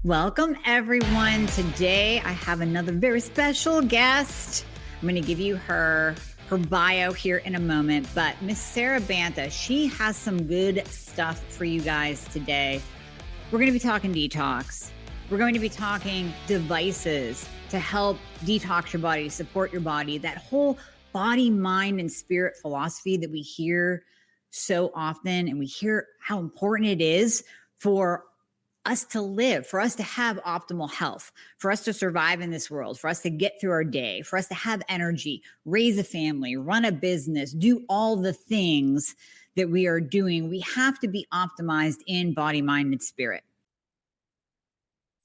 Welcome, everyone. Today, I have another very special guest. I'm going to give you her bio here in a moment, but Miss Sara Banta, she has some good stuff for you guys today. We're going to be talking detox. We're going to be talking devices to help detox your body, support your body, that whole body, mind, and spirit philosophy that we hear so often, and we hear how important it is for us to live, for us to have optimal health, for us to survive in this world, for us to get through our day, for us to have energy, raise a family, run a business, do all the things that we are doing. We have to be optimized in body, mind, and spirit.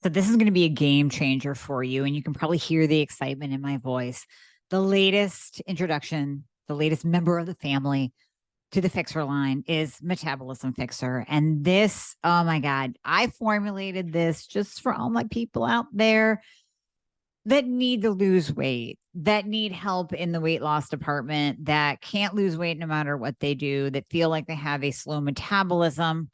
So this is going to be a game changer for you, and you can probably hear the excitement in my voice. The latest introduction, the latest member of the family to the Fixer line is Metabolism Fixer. And this, oh my God, I formulated this just for all my people out there that need to lose weight, that need help in the weight loss department, that can't lose weight no matter what they do, that feel like they have a slow metabolism,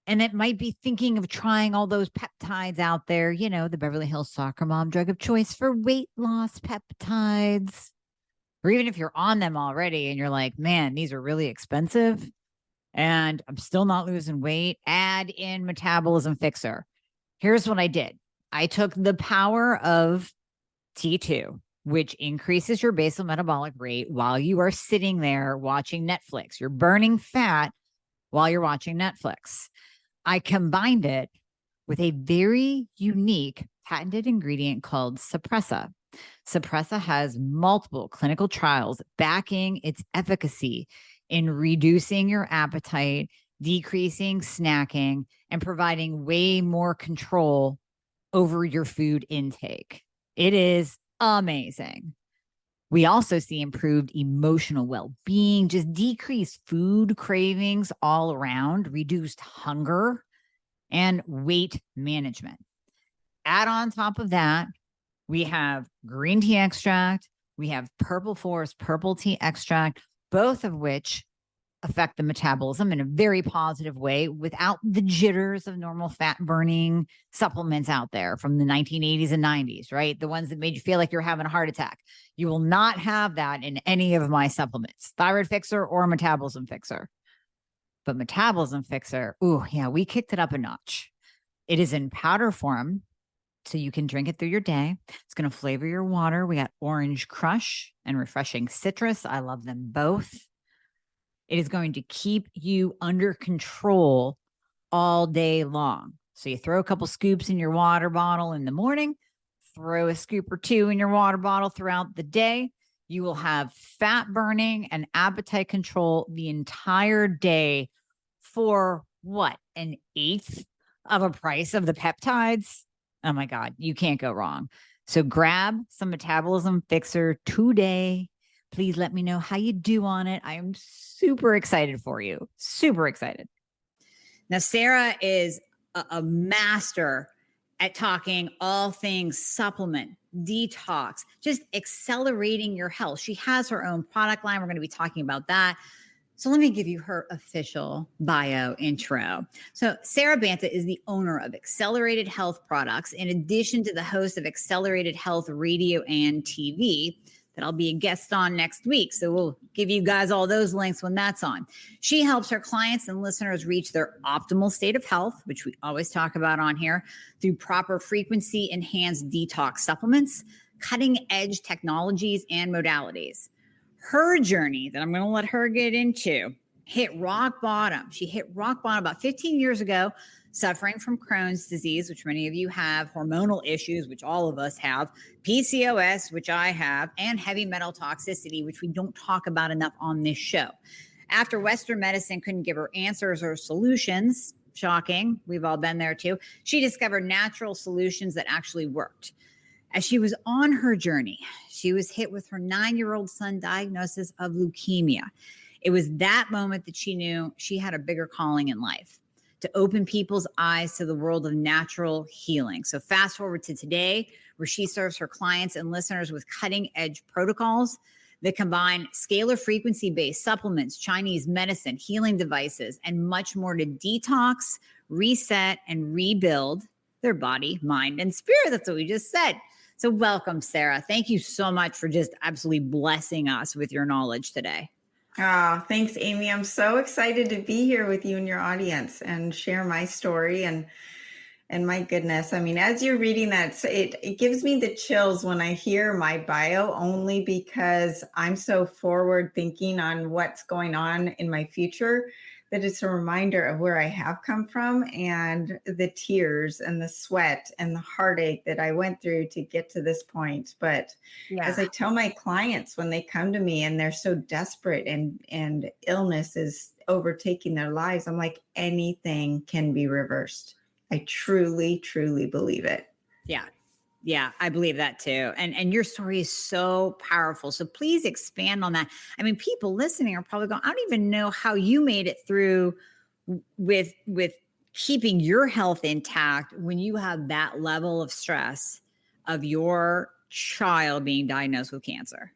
and that might be thinking of trying all those peptides out there, you know, the Beverly Hills soccer mom drug of choice for weight loss peptides. Or even if you're on them already and you're like, man, these are really expensive and I'm still not losing weight, add in Metabolism Fixer. Here's what I did. I took the power of T2, which increases your basal metabolic rate while you are sitting there watching Netflix. You're burning fat while you're watching Netflix. I combined it with a very unique patented ingredient called Suppressa. Suppressa has multiple clinical trials backing its efficacy in reducing your appetite, decreasing snacking, and providing way more control over your food intake. It is amazing. We also see improved emotional well-being, just decreased food cravings all around, reduced hunger, and weight management. Add on top of that, we have green tea extract. We have purple forest purple tea extract, both of which affect the metabolism in a very positive way without the jitters of normal fat burning supplements out there from the 1980s and 90s, right? The ones that made you feel like you're having a heart attack. You will not have that in any of my supplements, Thyroid Fixer or Metabolism Fixer. But Metabolism Fixer, ooh, yeah, we kicked it up a notch. It is in powder form, so you can drink it through your day. It's going to flavor your water. We got orange crush and refreshing citrus. I love them both. It is going to keep you under control all day long. So you throw a couple scoops in your water bottle in the morning, throw a scoop or two in your water bottle throughout the day. You will have fat burning and appetite control the entire day for what? An eighth of a price of the peptides? Oh my God, you can't go wrong. So grab some Metabolism Fixer today. Please let me know how you do on it. I am super excited for you. Super excited. Now, Sara is a master at talking all things supplement, detox, just accelerating your health. She has her own product line. We're going to be talking about that. So let me give you her official bio intro. So Sara Banta is the owner of Accelerated Health Products, in addition to the host of Accelerated Health Radio and TV that I'll be a guest on next week. So we'll give you guys all those links when that's on. She helps her clients and listeners reach their optimal state of health, which we always talk about on here, through proper frequency enhanced detox supplements, cutting edge technologies and modalities. Her journey that I'm going to let her get into hit rock bottom. She hit rock bottom about 15 years ago, suffering from Crohn's disease, which many of you have, hormonal issues, which all of us have, PCOS, which I have, and heavy metal toxicity, which we don't talk about enough on this show. After Western medicine couldn't give her answers or solutions, shocking, we've all been there too, she discovered natural solutions that actually worked. As she was on her journey, she was hit with her 9-year-old son diagnosis of leukemia. It was that moment that she knew she had a bigger calling in life, to open people's eyes to the world of natural healing. So fast forward to today, where she serves her clients and listeners with cutting edge protocols that combine scalar frequency-based supplements, Chinese medicine, healing devices, and much more to detox, reset, and rebuild their body, mind, and spirit. That's what we just said. So welcome, Sara. Thank you so much for just absolutely blessing us with your knowledge today. Oh, thanks, Amie. I'm so excited to be here with you and your audience and share my story. And my goodness, I mean, as you're reading that, it gives me the chills when I hear my bio, only because I'm so forward thinking on what's going on in my future, that it's a reminder of where I have come from and the tears and the sweat and the heartache that I went through to get to this point. But as I tell my clients when they come to me and they're so desperate and illness is overtaking their lives, I'm like, anything can be reversed. I truly, truly believe it. Yeah. Yeah, I believe that too. And your story is so powerful. So please expand on that. I mean, people listening are probably going, I don't even know how you made it through with keeping your health intact when you have that level of stress of your child being diagnosed with cancer.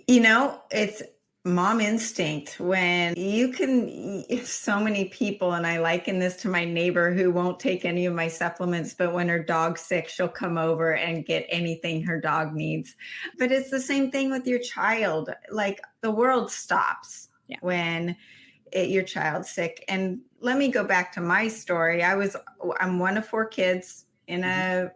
You know, it's mom instinct when you can, so many people, and I liken this to my neighbor who won't take any of my supplements, but when her dog's sick, she'll come over and get anything her dog needs. But it's the same thing with your child. Like the world stops when your child's sick. And let me go back to my story. I'm one of 4 kids in a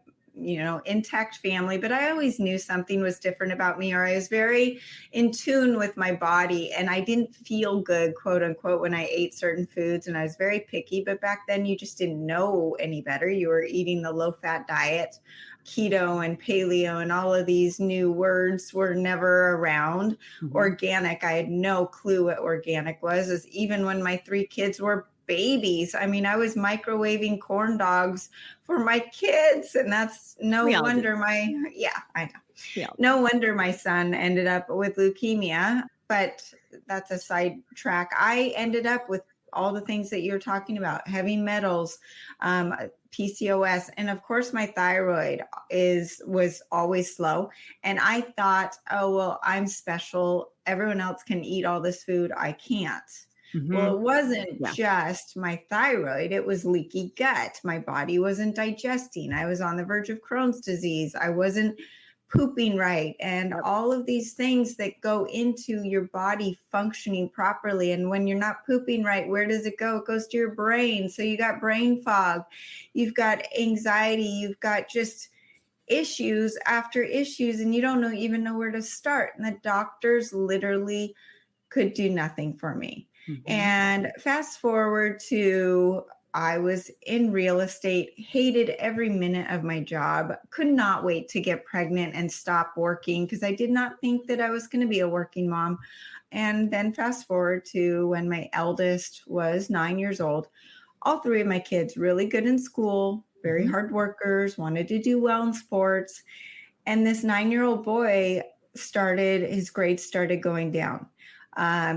intact family, but I always knew something was different about me, or I was very in tune with my body and I didn't feel good, quote unquote, when I ate certain foods, and I was very picky. But back then you just didn't know any better. You were eating the low fat diet, keto and paleo, and all of these new words were never around. Organic, I had no clue what organic was, as even when my 3 kids were babies. I mean, I was microwaving corn dogs for my kids, and that's no wonder I know. No wonder my son ended up with leukemia, but that's a sidetrack. I ended up with all the things that you're talking about, heavy metals, PCOS, and of course my thyroid was always slow. And I thought, oh, well, I'm special. Everyone else can eat all this food. I can't. Well, it wasn't just my thyroid. It was leaky gut. My body wasn't digesting. I was on the verge of Crohn's disease. I wasn't pooping right. And all of these things that go into your body functioning properly. And when you're not pooping right, where does it go? It goes to your brain. So you got brain fog. You've got anxiety. You've got just issues after issues, and you don't even know where to start. And the doctors literally could do nothing for me. And fast forward to, I was in real estate, hated every minute of my job, could not wait to get pregnant and stop working because I did not think that I was going to be a working mom. And then fast forward to when my eldest was 9 years old. All 3 of my kids really good in school, very hard workers, wanted to do well in sports. And this 9-year-old boy his grades started going down.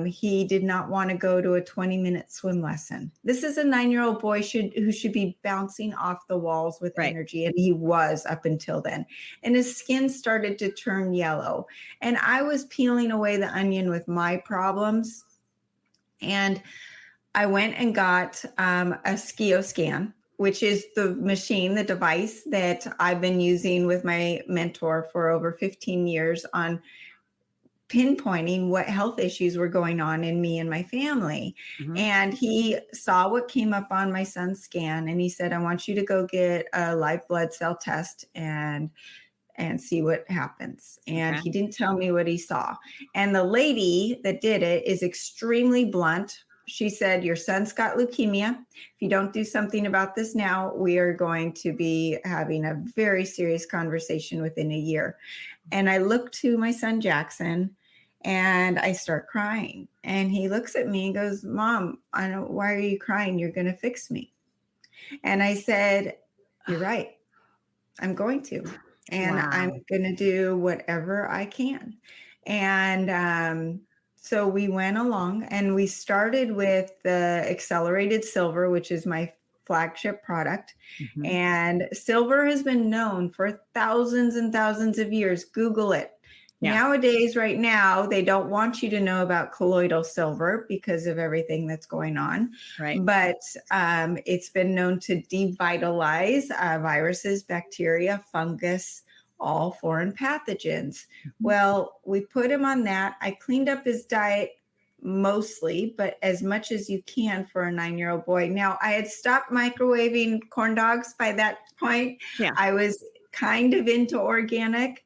He did not want to go to a 20-minute swim lesson. This is a 9-year-old boy who should be bouncing off the walls with energy. And he was up until then. And his skin started to turn yellow. And I was peeling away the onion with my problems. And I went and got a SCIO scan, which is the device that I've been using with my mentor for over 15 years on pinpointing what health issues were going on in me and my family. And he saw what came up on my son's scan, and he said, I want you to go get a live blood cell test and see what happens. And he didn't tell me what he saw. And the lady that did it is extremely blunt. She said, your son's got leukemia. If you don't do something about this now, we are going to be having a very serious conversation within a year. And I look to my son, Jackson, and I start crying. And he looks at me and goes, Mom, why are you crying? You're going to fix me. And I said, you're right. I'm going to. And I'm going to do whatever I can. And so we went along and we started with the Accelerated Silver, which is my flagship product. And silver has been known for thousands and thousands of years. Google it. Yeah. Nowadays, right now, they don't want you to know about colloidal silver because of everything that's going on. Right. But it's been known to devitalize viruses, bacteria, fungus, all foreign pathogens. Well, we put him on that. I cleaned up his diet mostly, but as much as you can for a 9-year-old boy. Now, I had stopped microwaving corn dogs by that point. Yeah. I was kind of into organic.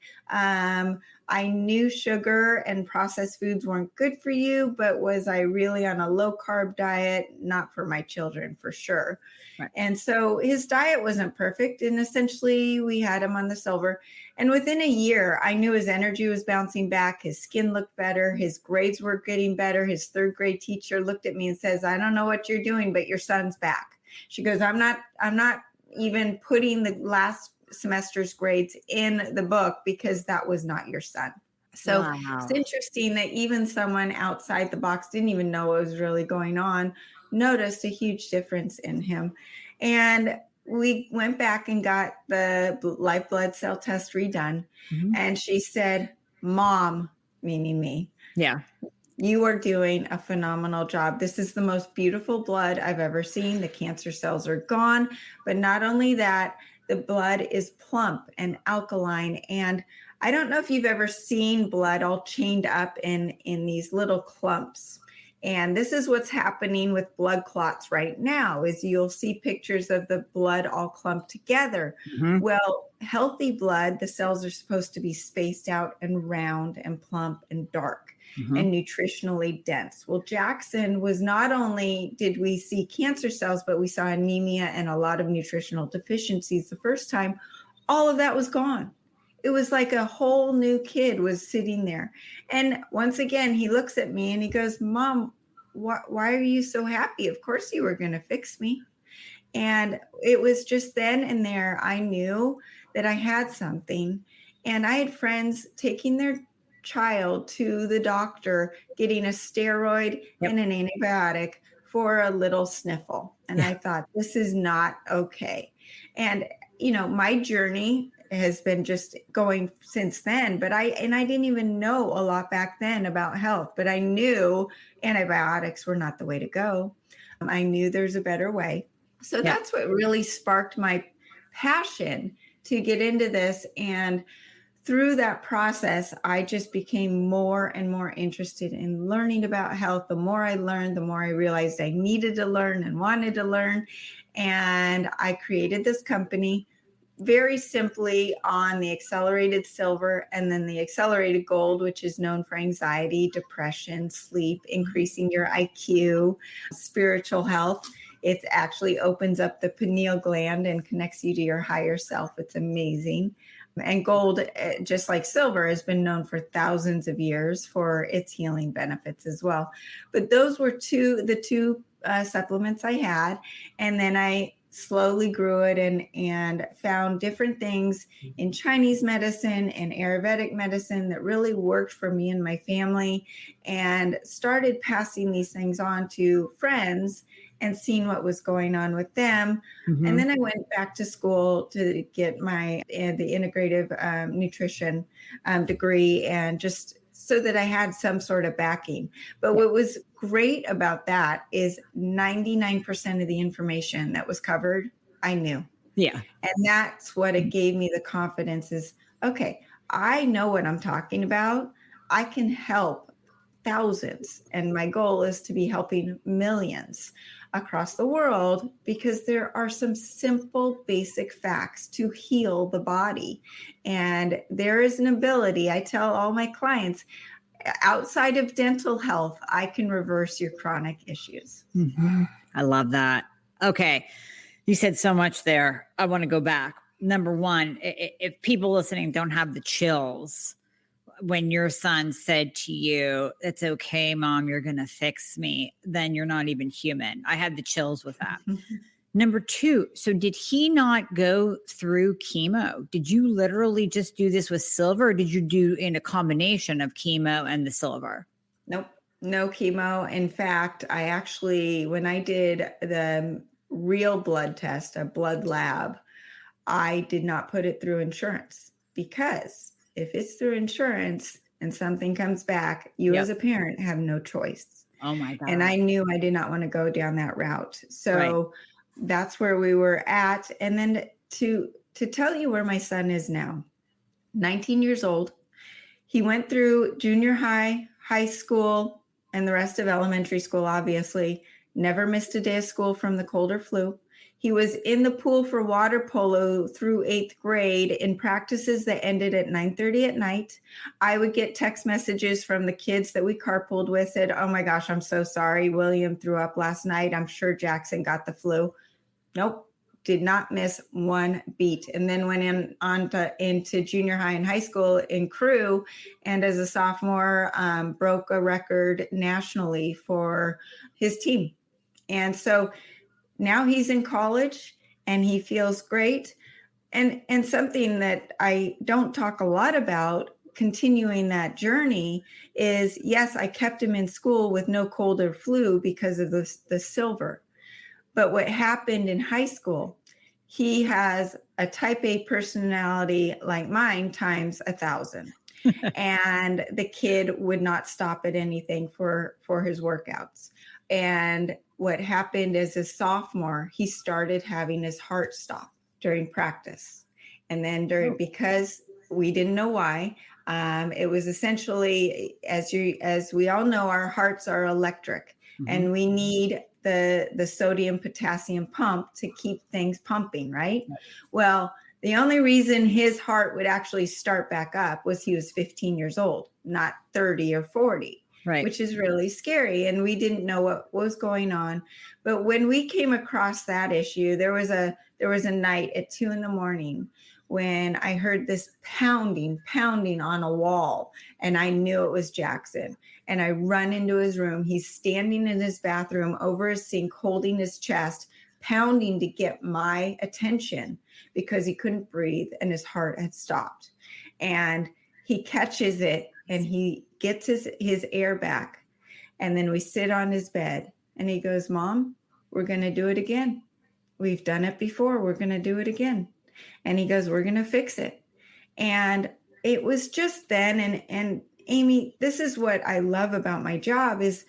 I knew sugar and processed foods weren't good for you, but was I really on a low carb diet? Not for my children, for sure. Right. And so his diet wasn't perfect. And essentially, we had him on the silver. And within a year, I knew his energy was bouncing back. His skin looked better. His grades were getting better. His third grade teacher looked at me and says, I don't know what you're doing, but your son's back. She goes, I'm not even putting the last semester's grades in the book because that was not your son. So Wow. It's interesting that even someone outside the box didn't even know what was really going on, noticed a huge difference in him. And we went back and got the live blood cell test redone. Mhm. And she said, Mom, meaning me, Yeah. you are doing a phenomenal job. This is the most beautiful blood I've ever seen. The cancer cells are gone. But not only that, the blood is plump and alkaline. And I don't know if you've ever seen blood all chained up in these little clumps. And this is what's happening with blood clots right now, is you'll see pictures of the blood all clumped together. Mhm. Well, healthy blood, the cells are supposed to be spaced out and round and plump and dark and nutritionally dense. Well, Jackson was not only did we see cancer cells, but we saw anemia and a lot of nutritional deficiencies the first time. All of that was gone. It was like a whole new kid was sitting there. And once again, he looks at me and he goes, Mom, why are you so happy? Of course you were going to fix me. And it was just then and there, I knew that I had something. And I had friends taking their child to the doctor, getting a steroid and an antibiotic for a little sniffle. And I thought, this is not okay. And, my journey has been just going since then, but I didn't even know a lot back then about health, but I knew antibiotics were not the way to go. I knew there's a better way. So that's what really sparked my passion to get into this. And through that process, I just became more and more interested in learning about health. The more I learned, the more I realized I needed to learn and wanted to learn. And I created this company very simply on the accelerated silver and then the accelerated gold, which is known for anxiety, depression, sleep, increasing your IQ, spiritual health. It actually opens up the pineal gland and connects you to your higher self. It's amazing. And gold, just like silver, has been known for thousands of years for its healing benefits as well. But those were the two supplements I had. And then I slowly grew it and found different things in Chinese medicine and Ayurvedic medicine that really worked for me and my family, and started passing these things on to friends and seeing what was going on with them. And then I went back to school to get the integrative nutrition degree, and just so that I had some sort of backing. But what was great about that is 99% of the information that was covered, I knew. Yeah. And that's what it gave me the confidence is, okay, I know what I'm talking about. I can help thousands. And my goal is to be helping millions across the world, because there are some simple, basic facts to heal the body. And there is an ability, I tell all my clients, outside of dental health, I can reverse your chronic issues. I love that. Okay. You said so much there. I want to go back. Number one, if people listening don't have the chills, when your son said to you, it's okay, Mom, you're going to fix me, then you're not even human. I had the chills with that. Number two, so did he not go through chemo? Did you literally just do this with silver, or did you do in a combination of chemo and the silver? Nope, no chemo. In fact, I actually, when I did the real blood test, a blood lab, I did not put it through insurance, because if it's through insurance, and something comes back, you Yep. as a parent have no choice. Oh my And God. I knew I did not want to go down that route. Right. So that's where we were at. And then to tell you where my son is now, 19 years old. He went through junior high, high school, and the rest of elementary school, obviously. Never missed a day of school from the cold or flu. He was in the pool for water polo through 8th grade in practices that ended at 9:30 at night. I would get text messages from the kids that we carpooled with, said, "Oh my gosh, I'm so sorry. William threw up last night. I'm sure Jackson got the flu." Nope, did not miss one beat. And then went into junior high and high school in crew, and as a sophomore, broke a record nationally for his team. And so now he's in college and he feels great. And something that I don't talk a lot about continuing that journey is, yes, I kept him in school with no cold or flu because of the silver. But what happened in high school, he has a type A personality like mine times 1,000. And the kid would not stop at anything for his workouts. And what happened as a sophomore, he started having his heart stop during practice. And then because we didn't know why, it was essentially, as we all know, our hearts are electric, and we need the sodium potassium pump to keep things pumping, right? Well, the only reason his heart would actually start back up was he was 15 years old, not 30 or 40, Right. which is really scary. And we didn't know what was going on. But when we came across that issue, there was a night at 2 a.m. when I heard this pounding on a wall, and I knew it was Jackson. And I run into his room. He's standing in his bathroom over his sink, holding his chest, pounding to get my attention because he couldn't breathe and his heart had stopped. And he catches it and he gets his air back. And then we sit on his bed and he goes, "Mom, we're going to do it again. We've done it before. We're going to do it again." And he goes, "We're going to fix it." And it was just then. And Amie, this is what I love about my job is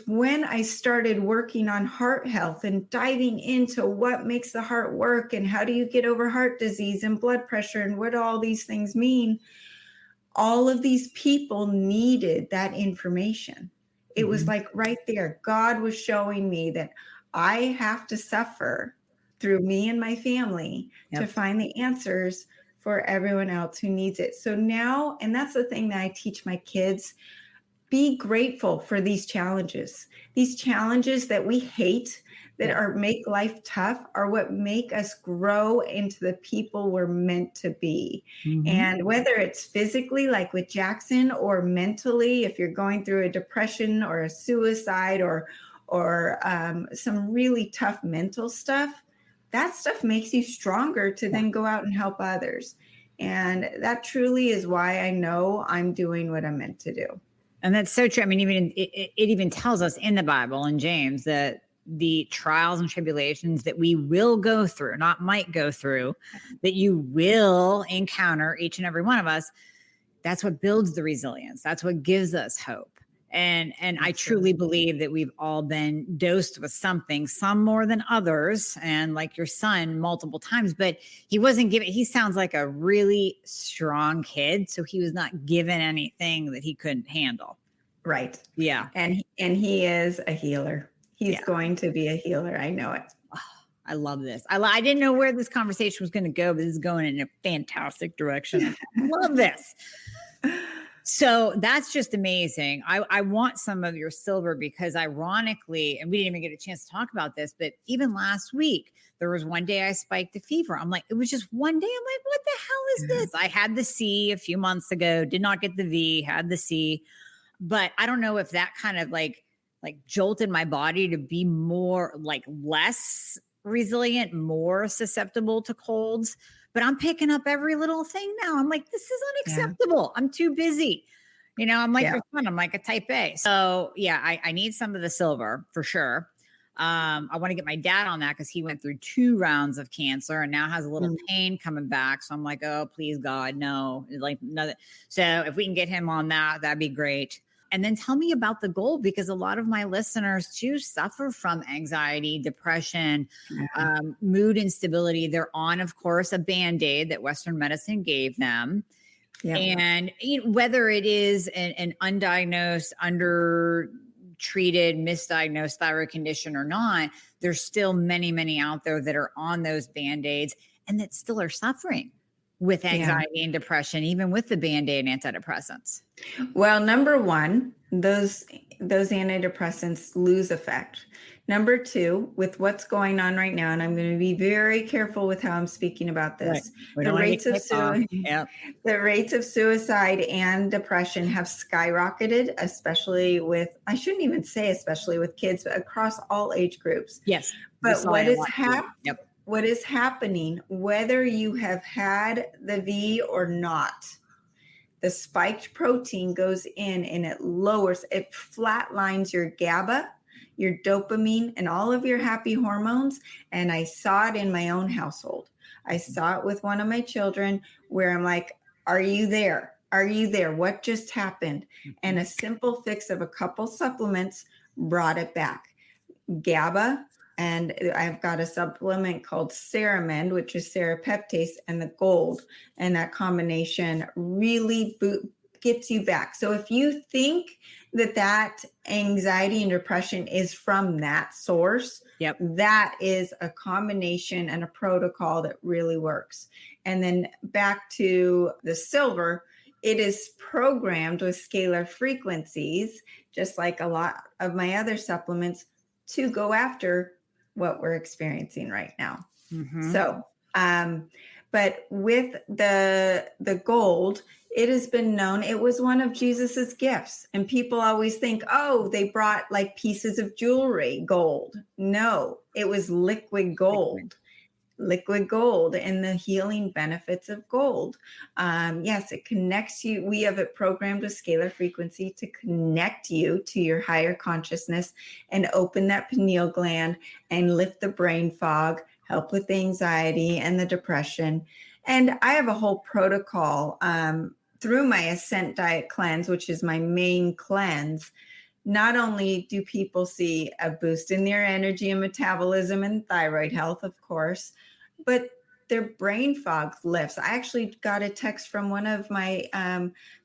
when I started working on heart health and diving into what makes the heart work and how do you get over heart disease and blood pressure and what all these things mean. All of these people needed that information. It was like right there. God was showing me that I have to suffer through me and my family to find the answers for everyone else who needs it. So now, and that's the thing that I teach my kids, be grateful for these challenges that we hate, that make life tough, are what make us grow into the people we're meant to be. And whether it's physically, like with Jackson, or mentally, if you're going through a depression or a suicide or some really tough mental stuff, that stuff makes you stronger to then go out and help others. And that truly is why I know I'm doing what I'm meant to do. And that's so true. I mean, even it even tells us in the Bible, in James, that the trials and tribulations that we will go through, not might go through, that you will encounter, each and every one of us, that's what builds the resilience. That's what gives us hope. And I truly believe that we've all been dosed with something, some more than others, and like your son multiple times, but he wasn't given, he sounds like a really strong kid. So he was not given anything that he couldn't handle. Right. Yeah. And he is a healer. He's going to be a healer. I know it. Oh, I love this. I didn't know where this conversation was going to go, but this is going in a fantastic direction. I love this. So that's just amazing. I want some of your silver because ironically, and we didn't even get a chance to talk about this, but even last week, there was one day I spiked a fever. I'm like, it was just one day. I'm like, what the hell is this? I had the C a few months ago, did not get the V, had the C. But I don't know if that kind of like jolted my body to be more like less resilient, more susceptible to colds. But I'm picking up every little thing now. I'm like, this is unacceptable. I'm too busy. I'm like your son. I'm like a type A. So yeah, I need some of the silver for sure. I want to get my dad on that because he went through 2 rounds of cancer and now has a little pain coming back. So I'm like, oh, please, God, no, like nothing. So if we can get him on that, that'd be great. And then tell me about the goal, because a lot of my listeners too suffer from anxiety, depression, mood instability. They're on, of course, a Band-Aid that Western medicine gave them. Yeah. And whether it is an undiagnosed, undertreated, misdiagnosed thyroid condition or not, there's still many, many out there that are on those Band-Aids and that still are suffering with anxiety and depression, even with the Band-Aid and antidepressants. Well, number one, those antidepressants lose effect. Number two, with what's going on right now, and I'm going to be very careful with how I'm speaking about this. Right. The rates of suicide and depression have skyrocketed, especially with, I shouldn't even say especially with kids, but across all age groups. Yes. But what is happening, whether you have had the V or not, the spiked protein goes in and it flatlines your GABA, your dopamine, and all of your happy hormones. And I saw it in my own household. I saw it with one of my children where I'm like, are you there? Are you there? What just happened? And a simple fix of a couple supplements brought it back. GABA, and I've got a supplement called Ceramend, which is serapeptase, and the gold. And that combination really gets you back. So if you think that anxiety and depression is from that source, that is a combination and a protocol that really works. And then back to the silver, it is programmed with scalar frequencies, just like a lot of my other supplements, to go after what we're experiencing right now. So, but with the gold, it has been known, it was one of Jesus's gifts. And people always think, oh, they brought like pieces of jewelry, gold. No, it was liquid gold. Liquid gold and the healing benefits of gold. Yes, it connects you. We have it programmed with scalar frequency to connect you to your higher consciousness and open that pineal gland and lift the brain fog, help with anxiety and the depression. And I have a whole protocol through my Ascent Diet Cleanse, which is my main cleanse. Not only do people see a boost in their energy and metabolism and thyroid health, of course, but their brain fog lifts. I actually got a text from one of my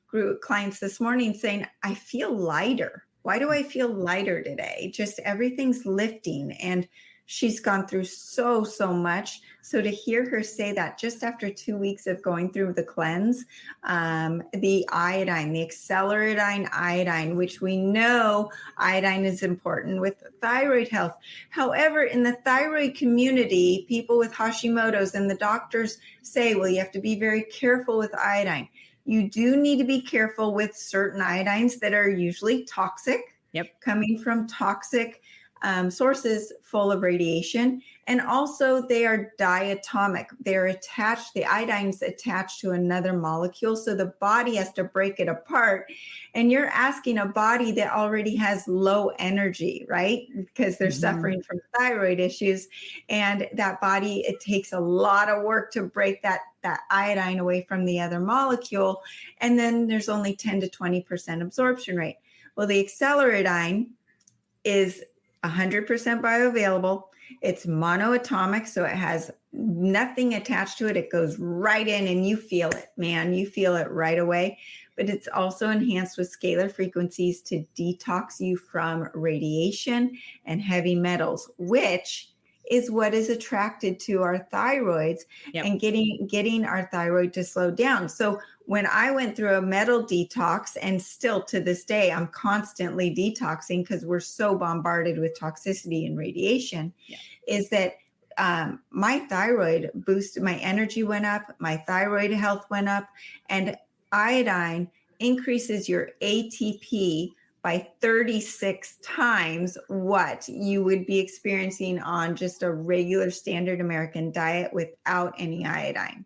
group clients this morning saying, I feel lighter. Why do I feel lighter today? Just everything's lifting. And she's gone through so much. So to hear her say that just after 2 weeks of going through the cleanse, the iodine, the acceleradine iodine, which we know iodine is important with thyroid health. However, in the thyroid community, people with Hashimoto's and the doctors say, well, you have to be very careful with iodine. You do need to be careful with certain iodines that are usually toxic, coming from toxic sources full of radiation. And also they are diatomic. They're attached, the iodine's attached to another molecule. So the body has to break it apart. And you're asking a body that already has low energy, right? Because they're suffering from thyroid issues. And that body, it takes a lot of work to break that iodine away from the other molecule. And then there's only 10 to 20% absorption rate. Well, the acceleradine is 100% bioavailable. It's monoatomic, so it has nothing attached to it. It goes right in and you feel it, man. You feel it right away. But it's also enhanced with scalar frequencies to detox you from radiation and heavy metals, which is what is attracted to our thyroids and getting our thyroid to slow down. So when I went through a metal detox, and still to this day, I'm constantly detoxing because we're so bombarded with toxicity and radiation, is that my thyroid boosted, my energy went up, my thyroid health went up, and iodine increases your ATP by 36 times what you would be experiencing on just a regular standard American diet without any iodine.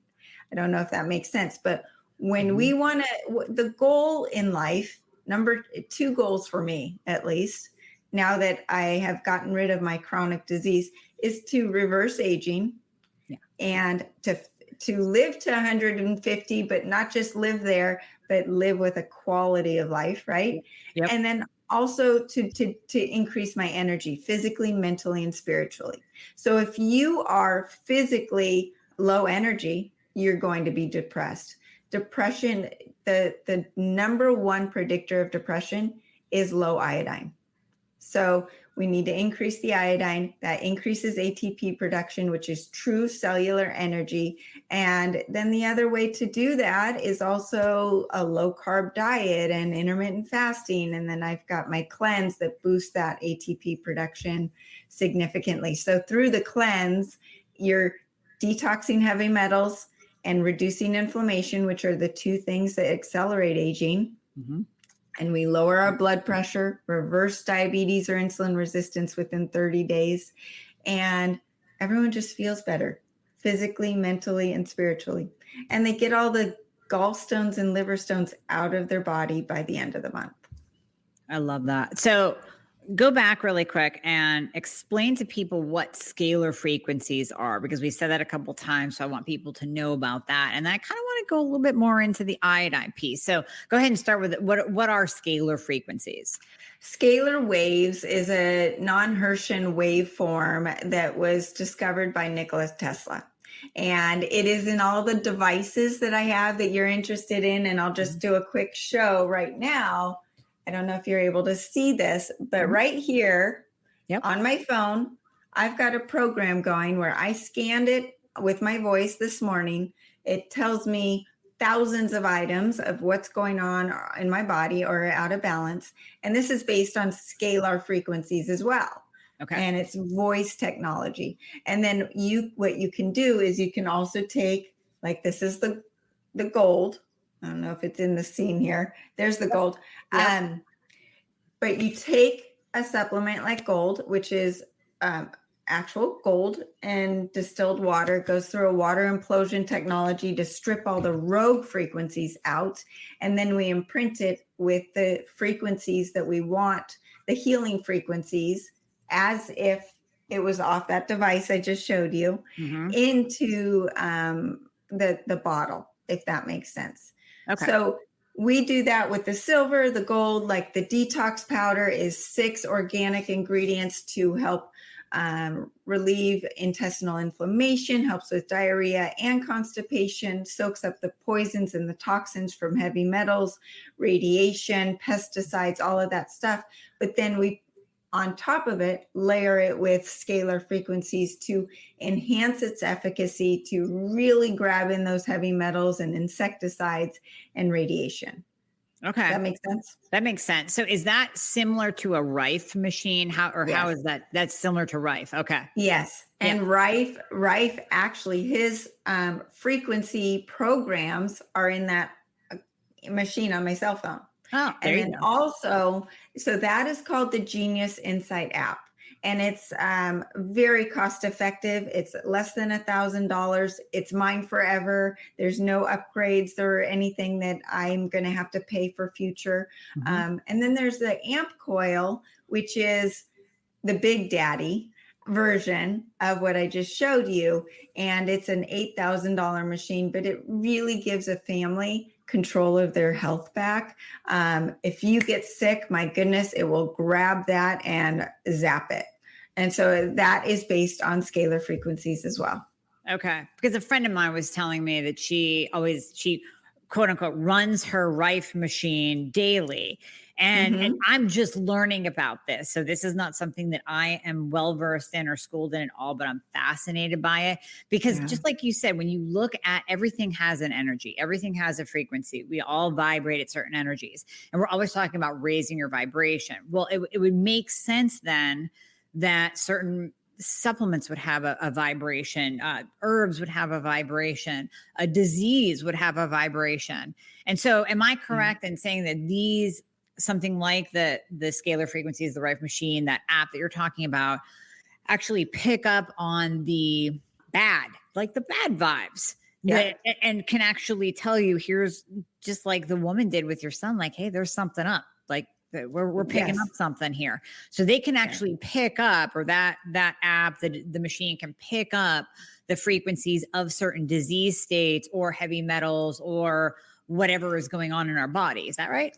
I don't know if that makes sense, but when we want to, the goal in life, number 2 goals for me, at least, now that I have gotten rid of my chronic disease is to reverse aging and to live to 150, but not just live there, but live with a quality of life, right? Yep. And then also to increase my energy physically, mentally, and spiritually. So if you are physically low energy, you're going to be depressed. Depression, the number one predictor of depression is low iodine. So we need to increase the iodine. That increases ATP production, which is true cellular energy. And then the other way to do that is also a low carb diet and intermittent fasting. And then I've got my cleanse that boosts that ATP production significantly. So through the cleanse, you're detoxing heavy metals and reducing inflammation, which are the two things that accelerate aging. Mm-hmm. And we lower our blood pressure, reverse diabetes or insulin resistance within 30 days. And everyone just feels better physically, mentally, and spiritually. And they get all the gallstones and liver stones out of their body by the end of the month. I love that. So go back really quick and explain to people what scalar frequencies are, because we said that a couple of times. So I want people to know about that. And I kind of want to go a little bit more into the iodine piece. So go ahead and start with it. What are scalar frequencies? Scalar waves is a non-Hertzian waveform that was discovered by Nikola Tesla. And it is in all the devices that I have that you're interested in. And I'll just do a quick show right now. I don't know if you're able to see this, but right here on my phone, I've got a program going where I scanned it with my voice this morning. It tells me thousands of items of what's going on in my body or out of balance. And this is based on scalar frequencies as well. Okay. And it's voice technology. And then what you can do is you can also take, like, this is the gold. I don't know if it's in the scene here. There's the gold. Yep. But you take a supplement like gold, which is actual gold and distilled water. It goes through a water implosion technology to strip all the rogue frequencies out. And then we imprint it with the frequencies that we want, the healing frequencies, as if it was off that device I just showed you, into the bottle, if that makes sense. Okay. So we do that with the silver, the gold, like the detox powder is 6 organic ingredients to help relieve intestinal inflammation, helps with diarrhea and constipation, soaks up the poisons and the toxins from heavy metals, radiation, pesticides, all of that stuff. But then we, on top of it, layer it with scalar frequencies to enhance its efficacy, to really grab in those heavy metals and insecticides and radiation. Okay. Does that make sense? That makes sense. So is that similar to a Rife machine? How is that? That's similar to Rife. Okay. Yes. And Rife actually, his frequency programs are in that machine on my cell phone. Oh, and then also, so that is called the Genius Insight app. And it's very cost effective. It's less than $1,000. It's mine forever. There's no upgrades or anything that I'm going to have to pay for future. And then there's the Amp Coil, which is the Big Daddy version of what I just showed you. And it's an $8,000 machine, but it really gives a family control of their health back. If you get sick, my goodness, it will grab that and zap it. And so that is based on scalar frequencies as well. Okay. Because a friend of mine was telling me that she quote unquote runs her Rife machine daily. And I'm just learning about this. So this is not something that I am well-versed in or schooled in at all, but I'm fascinated by it because just like you said, when you look at everything has an energy, everything has a frequency. We all vibrate at certain energies and we're always talking about raising your vibration. Well, it would make sense then that certain supplements would have a vibration, herbs would have a vibration, a disease would have a vibration. And so am I correct in saying that something like the scalar frequencies, the Rife machine, that app that you're talking about, actually pick up on the bad vibes and can actually tell you, here's just like the woman did with your son, like, hey, there's something up. Like, We're picking up something here. So they can actually pick up, or that app, the machine can pick up the frequencies of certain disease states or heavy metals or whatever is going on in our body. Is that right?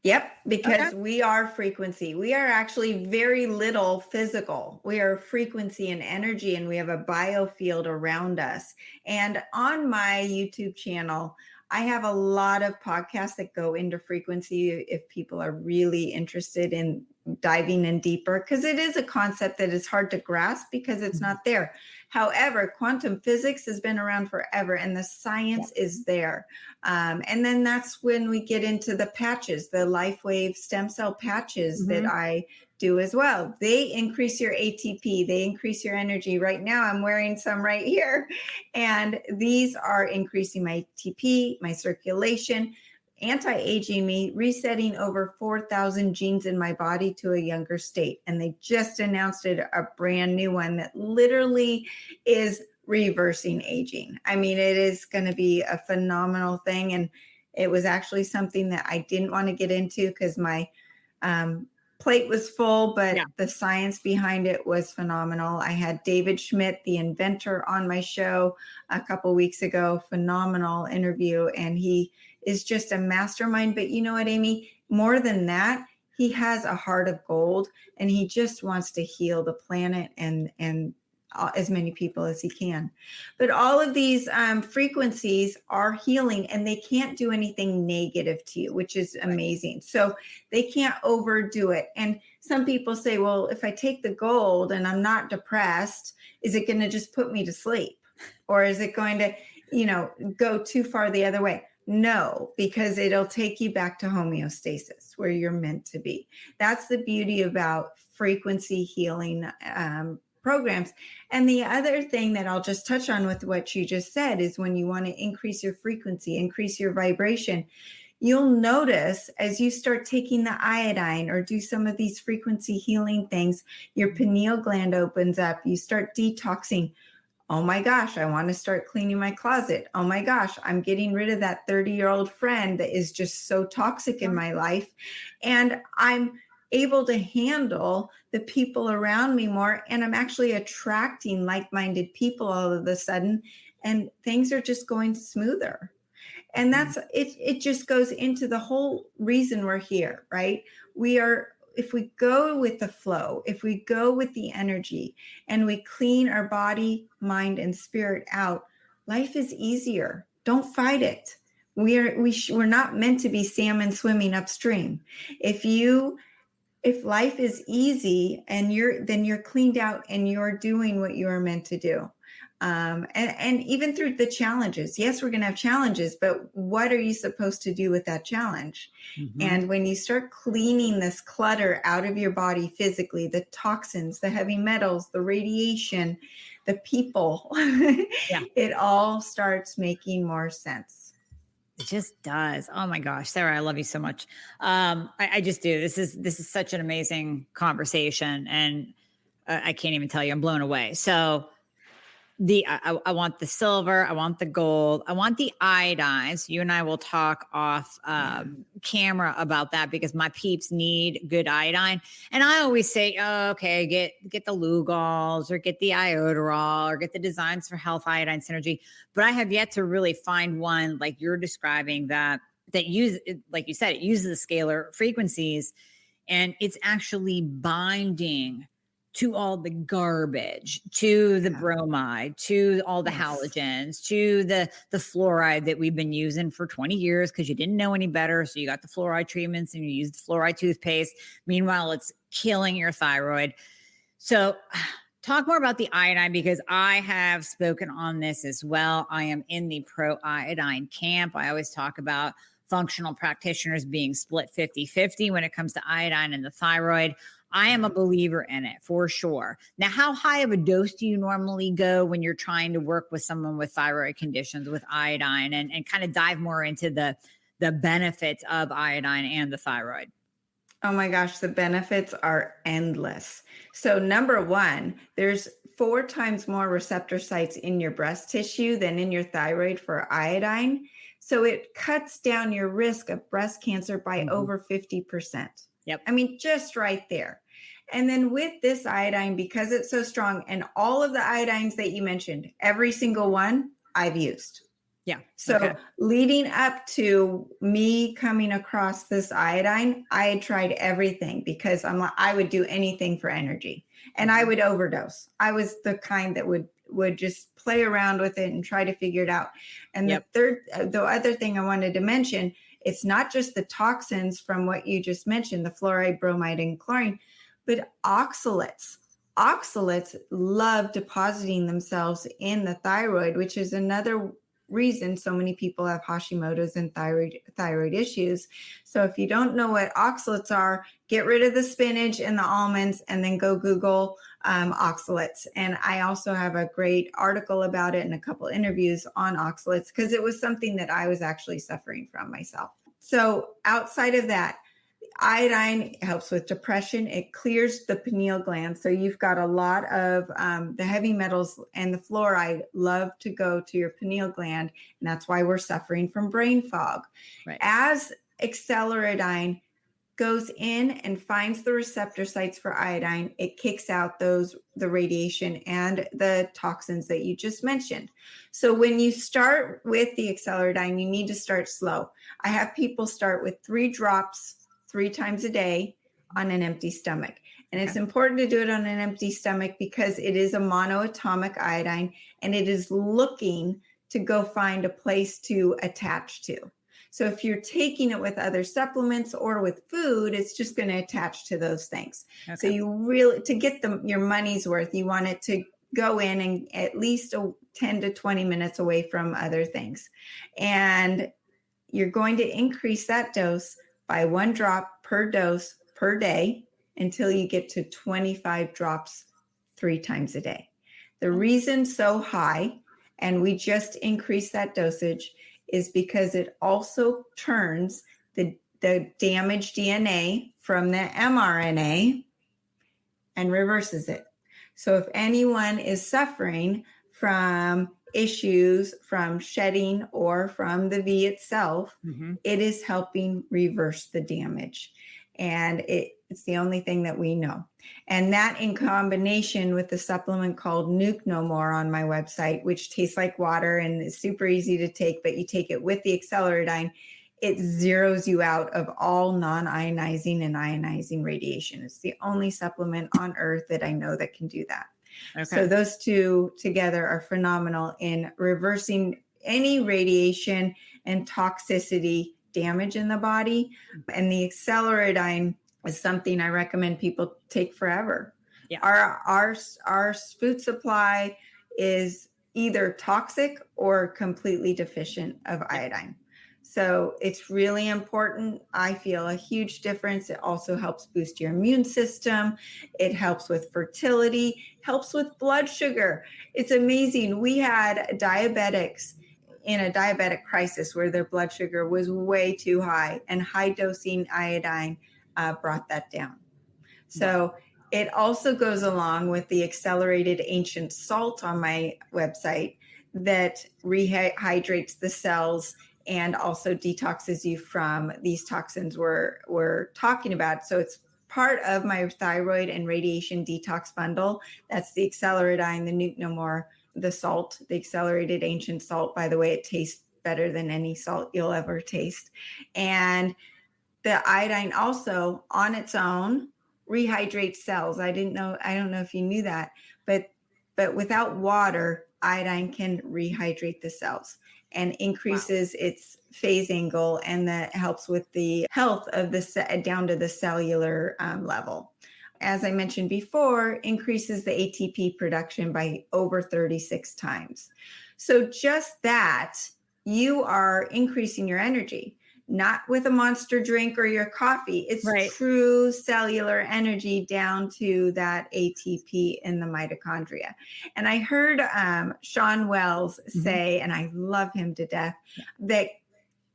Yep, because we are frequency. We are actually very little physical. We are frequency and energy, and we have a biofield around us. And on my YouTube channel, I have a lot of podcasts that go into frequency if people are really interested in diving in deeper, because it is a concept that is hard to grasp because it's not there. However, quantum physics has been around forever and the science is there. And then that's when we get into the patches, the LifeWave stem cell patches that I do as well. They increase your ATP, they increase your energy. Right now, I'm wearing some right here. And these are increasing my ATP, my circulation, anti-aging me, resetting over 4,000 genes in my body to a younger state. And they just announced it, a brand new one that literally is reversing aging. I mean, it is going to be a phenomenal thing. And it was actually something that I didn't want to get into because my plate was full, but the science behind it was phenomenal. I had David Schmidt, the inventor, on my show a couple weeks ago. Phenomenal interview. And he is just a mastermind. But you know what, Amie? More than that, he has a heart of gold, and he just wants to heal the planet and as many people as he can. But all of these frequencies are healing, and they can't do anything negative to you, which is amazing. So they can't overdo it. And some people say, well, if I take the gold and I'm not depressed, is it going to just put me to sleep? Or is it going to, go too far the other way? No, because it'll take you back to homeostasis where you're meant to be. That's the beauty about frequency healing programs. And the other thing that I'll just touch on with what you just said is when you want to increase your frequency, increase your vibration, you'll notice as you start taking the iodine or do some of these frequency healing things, your pineal gland opens up, you start detoxing. Oh my gosh, I want to start cleaning my closet. Oh my gosh, I'm getting rid of that 30-year-old friend that is just so toxic in my life. And I'm able to handle the people around me more. And I'm actually attracting like-minded people all of a sudden. And things are just going smoother. And that's it. It just goes into the whole reason we're here, right? If we go with the flow, if we go with the energy and we clean our body, mind, and spirit out, life is easier. Don't fight it. We're not meant to be salmon swimming upstream. If life is easy and you're cleaned out and you're doing what you are meant to do. And even through the challenges, yes, we're going to have challenges, but what are you supposed to do with that challenge? And when you start cleaning this clutter out of your body physically, the toxins, the heavy metals, the radiation, the people, it all starts making more sense. It just does. Oh my gosh, Sarah, I love you so much. I just do. This is such an amazing conversation, and I can't even tell you, I'm blown away. So I want the silver, I want the gold, I want the iodine. So you and I will talk off camera about that because my peeps need good iodine. And I always say, oh, okay, get the Lugol's or get the Iodoral or get the Designs for Health iodine synergy. But I have yet to really find one like you're describing that use, like you said, it uses the scalar frequencies and it's actually binding to all the garbage, to the bromide, to all the halogens, to the fluoride that we've been using for 20 years because you didn't know any better. So you got the fluoride treatments and you use the fluoride toothpaste. Meanwhile, it's killing your thyroid. So talk more about the iodine because I have spoken on this as well. I am in the pro iodine camp. I always talk about functional practitioners being split 50-50 when it comes to iodine and the thyroid. I am a believer in it for sure. Now, how high of a dose do you normally go when you're trying to work with someone with thyroid conditions with iodine and kind of dive more into the benefits of iodine and the thyroid? Oh my gosh, the benefits are endless. So number one, there's 4 times more receptor sites in your breast tissue than in your thyroid for iodine. So it cuts down your risk of breast cancer by over 50%. Yep. I mean, just right there. And then with this iodine, because it's so strong, and all of the iodines that you mentioned, every single one I've used. Yeah. So Okay. leading up to me coming across this iodine, I had tried everything because I would do anything for energy, and I would overdose. I was the kind that would just play around with it and try to figure it out. And the other thing I wanted to mention, it's not just the toxins from what you just mentioned, the fluoride, bromide, and chlorine, but oxalates. Oxalates love depositing themselves in the thyroid, which is another reason so many people have Hashimoto's and thyroid issues. So if you don't know what oxalates are, get rid of the spinach and the almonds and then go Google oxalates. And I also have a great article about it and a couple interviews on oxalates because it was something that I was actually suffering from myself. So outside of that, iodine helps with depression. It clears the pineal gland. So you've got a lot of the heavy metals and the fluoride love to go to your pineal gland. And that's why we're suffering from brain fog. Right. As acceleridine goes in and finds the receptor sites for iodine, it kicks out the radiation and the toxins that you just mentioned. So when you start with the acceleridine, you need to start slow. I have people start with 3 drops 3 times a day on an empty stomach. And it's important to do it on an empty stomach because it is a monoatomic iodine and it is looking to go find a place to attach to. So if you're taking it with other supplements or with food, it's just going to attach to those things. Okay. So you really, to get your money's worth, you want it to go in and at least 10 to 20 minutes away from other things. And you're going to increase that dose by 1 drop per dose per day until you get to 25 drops 3 times a day. The reason so high, and we just increased that dosage, is because it also turns the damaged DNA from the mRNA and reverses it. So if anyone is suffering from issues from shedding or from the V itself, it is helping reverse the damage. And it's the only thing that we know. And that in combination with the supplement called Nuke No More on my website, which tastes like water and is super easy to take, but you take it with the acceleridine, it zeroes you out of all non-ionizing and ionizing radiation. It's the only supplement on earth that I know that can do that. Okay. So those two together are phenomenal in reversing any radiation and toxicity damage in the body. And the acceleridine is something I recommend people take forever. Yeah. Our food supply is either toxic or completely deficient of iodine. So it's really important. I feel a huge difference. It also helps boost your immune system. It helps with fertility, helps with blood sugar. It's amazing. We had diabetics in a diabetic crisis where their blood sugar was way too high, and high dosing iodine brought that down. So it also goes along with the accelerated ancient salt on my website that rehydrates the cells and also detoxes you from these toxins we're talking about. So it's part of my thyroid and radiation detox bundle. That's the acceleridine, the Nuke No More, the salt, the accelerated ancient salt. By the way, it tastes better than any salt you'll ever taste. And the iodine also on its own rehydrates cells. I don't know if you knew that, but without water, iodine can rehydrate the cells and increases its phase angle, and that helps with the health of the down to the cellular level. As I mentioned before, increases the ATP production by over 36 times. So just that, you are increasing your energy, not with a Monster drink or your coffee. It's true cellular energy down to that ATP in the mitochondria. And I heard Sean Wells say, and I love him to death, that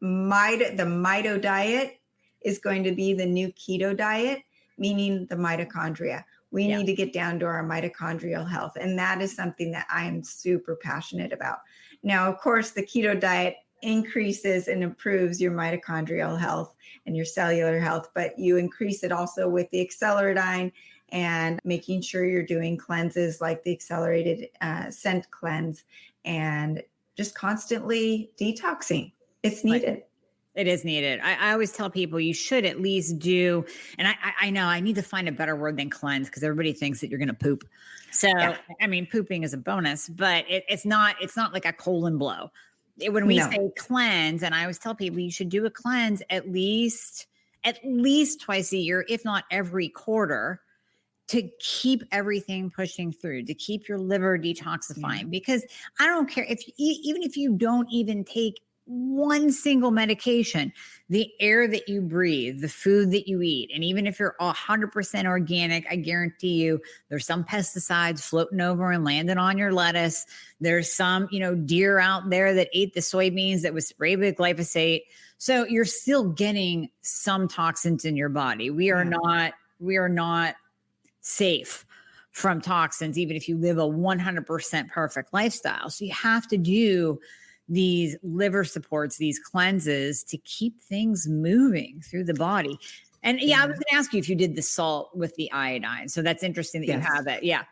the mito diet is going to be the new keto diet, meaning the mitochondria. We need to get down to our mitochondrial health. And that is something that I am super passionate about. Now, of course, the keto diet increases and improves your mitochondrial health and your cellular health, but you increase it also with the acceleradine and making sure you're doing cleanses like the accelerated scent cleanse and just constantly detoxing. It's needed. Right. It is needed. I always tell people you should at least do, and I know I need to find a better word than cleanse because everybody thinks that you're going to poop. So, yeah. I mean, pooping is a bonus, but it's not like a colon blow. When we say cleanse, and I always tell people you should do a cleanse at least twice a year, if not every quarter, to keep everything pushing through, to keep your liver detoxifying. Because I don't care even if you don't even take one single medication, the air that you breathe, the food that you eat, and even if you're 100% organic, I guarantee you there's some pesticides floating over and landing on your lettuce. There's some, deer out there that ate the soybeans that was sprayed with glyphosate. So you're still getting some toxins in your body. We are not safe from toxins, even if you live a 100% perfect lifestyle. So you have to do these liver supports, these cleanses to keep things moving through the body. And I was going to ask you if you did the salt with the iodine. So that's interesting that you have it. Yeah.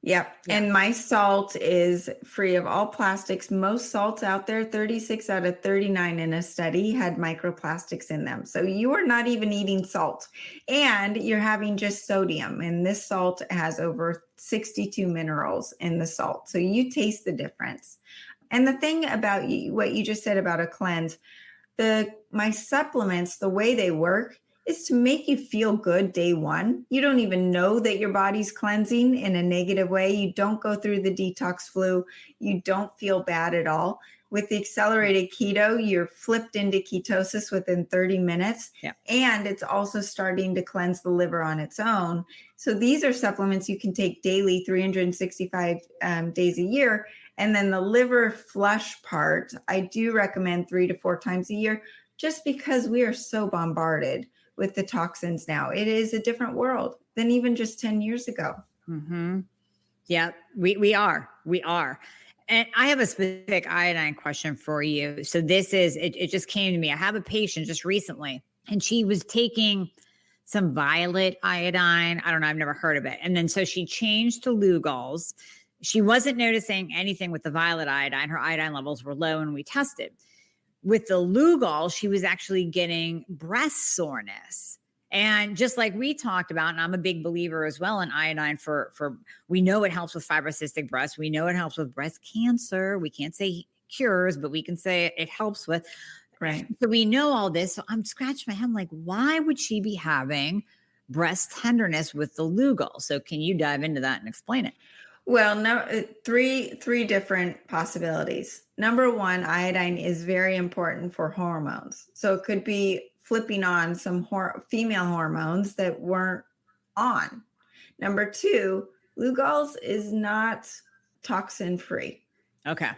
Yep. And my salt is free of all plastics. Most salts out there, 36 out of 39 in a study had microplastics in them. So you are not even eating salt and you're having just sodium. And this salt has over 62 minerals in the salt. So you taste the difference. And the thing about what you just said about a cleanse, my supplements, the way they work is to make you feel good day one. You don't even know that your body's cleansing in a negative way. You don't go through the detox flu. You don't feel bad at all. With the accelerated keto, you're flipped into ketosis within 30 minutes. Yeah. And it's also starting to cleanse the liver on its own. So these are supplements you can take daily, 365 days a year. And then the liver flush part, I do recommend 3 to 4 times a year, just because we are so bombarded with the toxins now. It is a different world than even just 10 years ago. Mm-hmm. Yeah, we are. And I have a specific iodine question for you. So this is, it just came to me. I have a patient just recently, and she was taking some violet iodine. I don't know. I've never heard of it. And then so she changed to Lugol's. She wasn't noticing anything with the violet iodine. Her iodine levels were low and we tested. With the Lugol, she was actually getting breast soreness. And just like we talked about, and I'm a big believer as well in iodine for we know it helps with fibrocystic breast. We know it helps with breast cancer. We can't say cures, but we can say it helps with. Right. So we know all this. So I'm scratching my head. I'm like, why would she be having breast tenderness with the Lugol? So can you dive into that and explain it? Well, no, three different possibilities. Number one, iodine is very important for hormones. So it could be flipping on some female hormones that weren't on. Number two, Lugol's is not toxin free. Okay.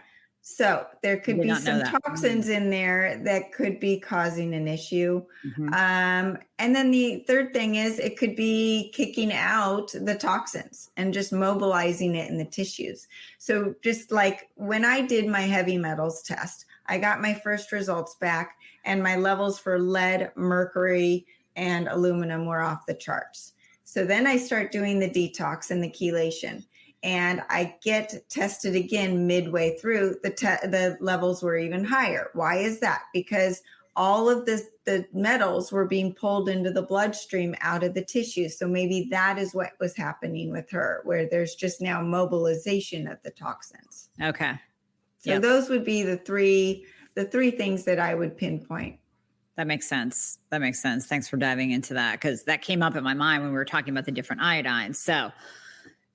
So there could be some toxins in there that could be causing an issue. Mm-hmm. And then the third thing is it could be kicking out the toxins and just mobilizing it in the tissues. So just like when I did my heavy metals test, I got my first results back and my levels for lead, mercury, and aluminum were off the charts. So then I start doing the detox and the chelation. And I get tested again midway through, the levels were even higher. Why is that? Because all of the metals were being pulled into the bloodstream out of the tissue. So maybe that is what was happening with her, where there's just now mobilization of the toxins. Okay. So those would be the three things that I would pinpoint. That makes sense. Thanks for diving into that, because that came up in my mind when we were talking about the different iodines.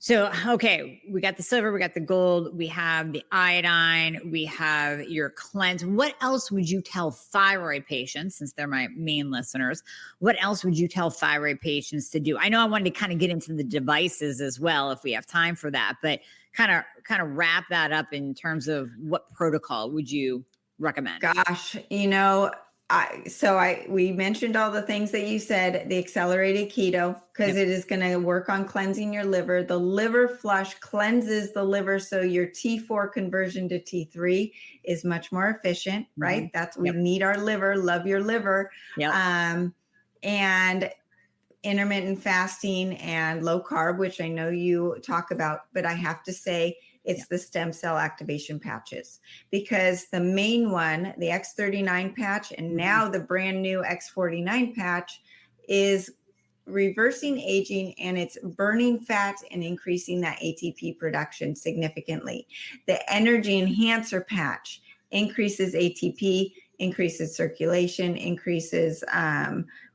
So, okay, we got the silver, we got the gold, we have the iodine, we have your cleanse. What else would you tell thyroid patients, since they're my main listeners, what else would you tell thyroid patients to do? I know I wanted to kind of get into the devices as well, if we have time for that, but kind of wrap that up in terms of what protocol would you recommend? Gosh, We mentioned all the things that you said, the accelerated keto, because it is going to work on cleansing your liver. The liver flush cleanses the liver, so your T4 conversion to T3 is much more efficient, right? We need our liver. Love your liver. And intermittent fasting and low carb, which I know you talk about, but I have to say it's the stem cell activation patches, because the main one, the X39 patch, and now the brand new X49 patch, is reversing aging, and it's burning fat and increasing that ATP production significantly. The energy enhancer patch increases ATP, increases circulation, increases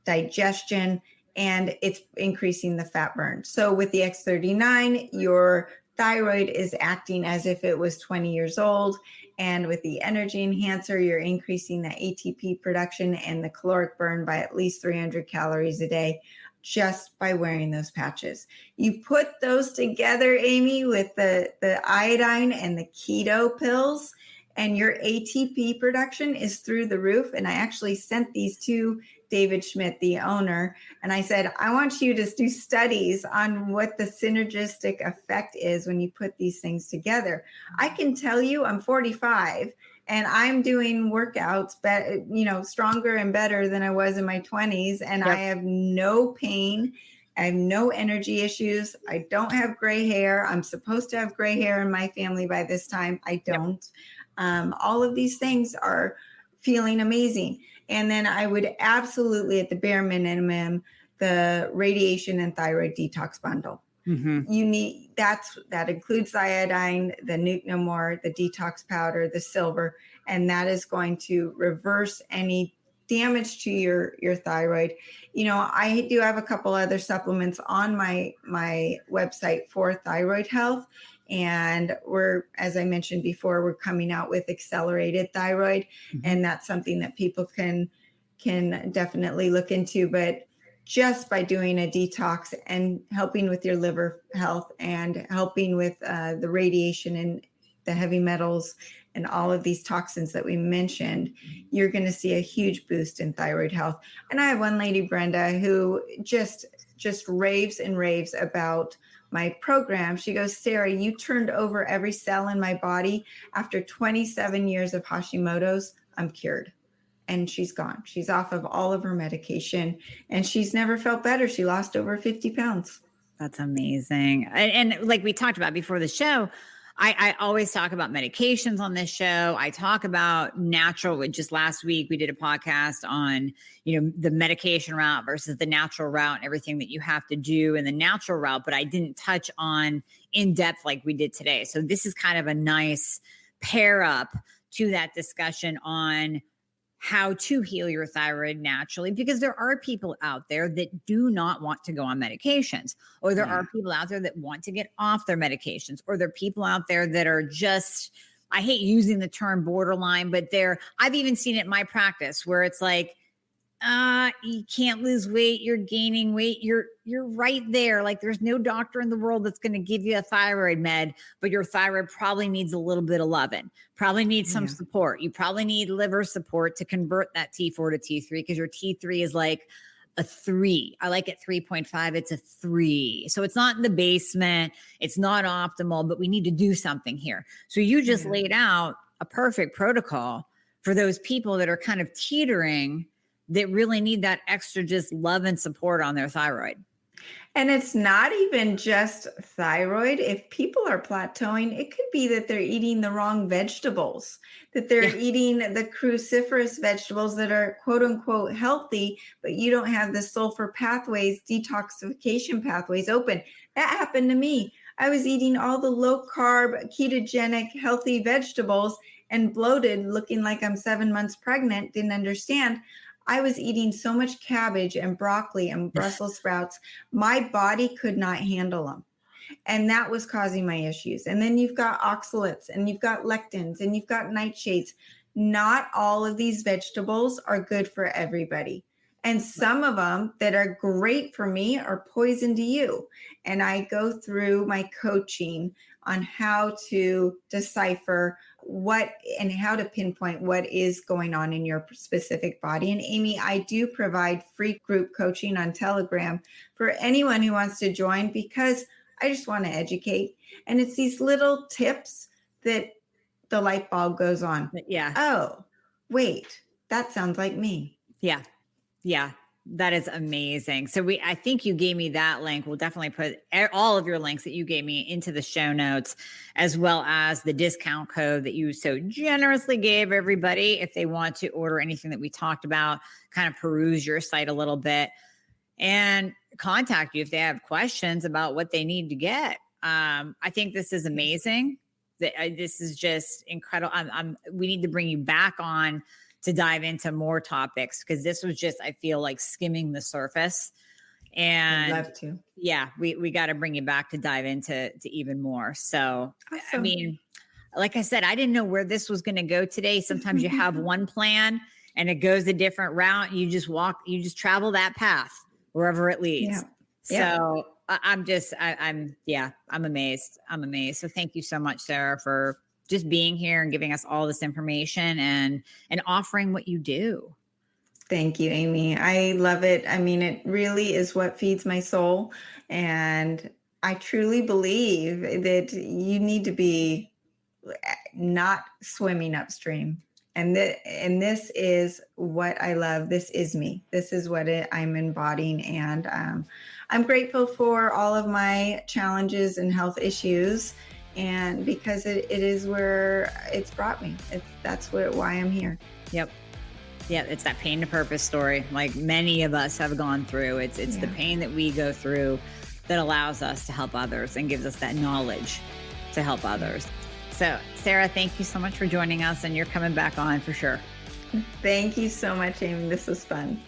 digestion, and it's increasing the fat burn. So with the X39, your thyroid is acting as if it was 20 years old. And with the energy enhancer, you're increasing the ATP production and the caloric burn by at least 300 calories a day just by wearing those patches. You put those together, Amie, with the iodine and the keto pills, and your ATP production is through the roof. And I actually sent these to David Schmidt, the owner, and I said, I want you to do studies on what the synergistic effect is when you put these things together. I can tell you, I'm 45 and I'm doing workouts, stronger and better than I was in my 20s. And I have no pain. I have no energy issues. I don't have gray hair. I'm supposed to have gray hair in my family by this time. I don't. All of these things are feeling amazing. And then I would absolutely, at the bare minimum, the radiation and thyroid detox bundle. You need that includes the iodine, the Nuke No More, the detox powder, the silver, and that is going to reverse any damage to your thyroid. I do have a couple other supplements on my website for thyroid health. And as I mentioned before, we're coming out with accelerated thyroid. And that's something that people can definitely look into. But just by doing a detox and helping with your liver health and helping with the radiation and the heavy metals and all of these toxins that we mentioned, you're going to see a huge boost in thyroid health. And I have one lady, Brenda, who just raves and raves about my program. She goes, Sara, you turned over every cell in my body. After 27 years of Hashimoto's, I'm cured. And she's gone. She's off of all of her medication and she's never felt better. She lost over 50 pounds. That's amazing. And like we talked about before the show, I always talk about medications on this show. I talk about natural. Just last week, we did a podcast on, the medication route versus the natural route and everything that you have to do in the natural route, but I didn't touch on in depth like we did today. So this is kind of a nice pair up to that discussion on how to heal your thyroid naturally, because there are people out there that do not want to go on medications, or there are people out there that want to get off their medications, or there are people out there that are just, I hate using the term borderline, but I've even seen it in my practice where it's like, you can't lose weight, you're gaining weight, you're right there. Like there's no doctor in the world that's going to give you a thyroid med, but your thyroid probably needs a little bit of loving, probably needs some support. You probably need liver support to convert that T4 to T3, because your T3 is like a 3. I like it 3.5. It's a 3. So it's not in the basement. It's not optimal, but we need to do something here. So you just laid out a perfect protocol for those people that are kind of teetering, that really need that extra just love and support on their thyroid. And it's not even just thyroid. If people are plateauing, it could be that they're eating the wrong vegetables, that they're eating the cruciferous vegetables that are quote unquote healthy, but you don't have the sulfur pathways, detoxification pathways open. That happened to me. I was eating all the low carb, ketogenic, healthy vegetables and bloated, looking like I'm 7 months pregnant, didn't understand. I was eating so much cabbage and broccoli and Brussels sprouts. My body could not handle them. And that was causing my issues. And then you've got oxalates and you've got lectins and you've got nightshades. Not all of these vegetables are good for everybody. And some of them that are great for me are poison to you. And I go through my coaching on how to decipher what and how to pinpoint what is going on in your specific body. And Amie, I do provide free group coaching on Telegram for anyone who wants to join, because I just want to educate. And it's these little tips that the light bulb goes on. Yeah. Oh, wait, that sounds like me. Yeah. Yeah. That is amazing. So I think you gave me that link. We'll definitely put all of your links that you gave me into the show notes, as well as the discount code that you so generously gave everybody if they want to order anything that we talked about, kind of peruse your site a little bit and contact you if they have questions about what they need to get. I think this is amazing. This is just incredible. We need to bring you back on to dive into more topics, because this was just, I feel like, skimming the surface. And I'd love to. Yeah, we got to bring you back to dive into even more. So, Awesome. I mean, like I said, I didn't know where this was going to go today. Sometimes you have one plan and it goes a different route. You just travel that path wherever it leads. Yeah. So I'm amazed. I'm amazed. So thank you so much, Sara, for just being here and giving us all this information and offering what you do. Thank you, Amie. I love it. I mean, it really is what feeds my soul. And I truly believe that you need to be not swimming upstream. And this is what I love. This is me. This is what I'm embodying. And I'm grateful for all of my challenges and health issues. And because it is where it's brought me. That's why I'm here. Yep. Yeah, it's that pain to purpose story, like many of us have gone through. It's the pain that we go through that allows us to help others and gives us that knowledge to help others. So, Sara, thank you so much for joining us, and you're coming back on for sure. Thank you so much, Amie. This was fun.